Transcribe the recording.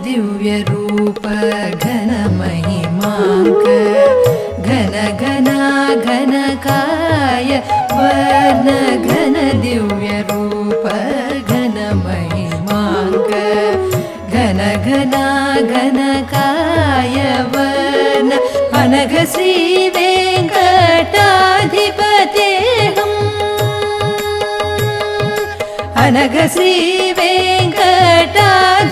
दिव्यरूप घन महिमाङ्क घन घना घनकाय वर्ण घन दिव्यरूप घन महिमाङ्क घन घना घनकाय वर्ण अनघ श्री वेङ्कटाधिपतेऽहम् अनघ श्री वेङ्कटाधिपतेऽहम्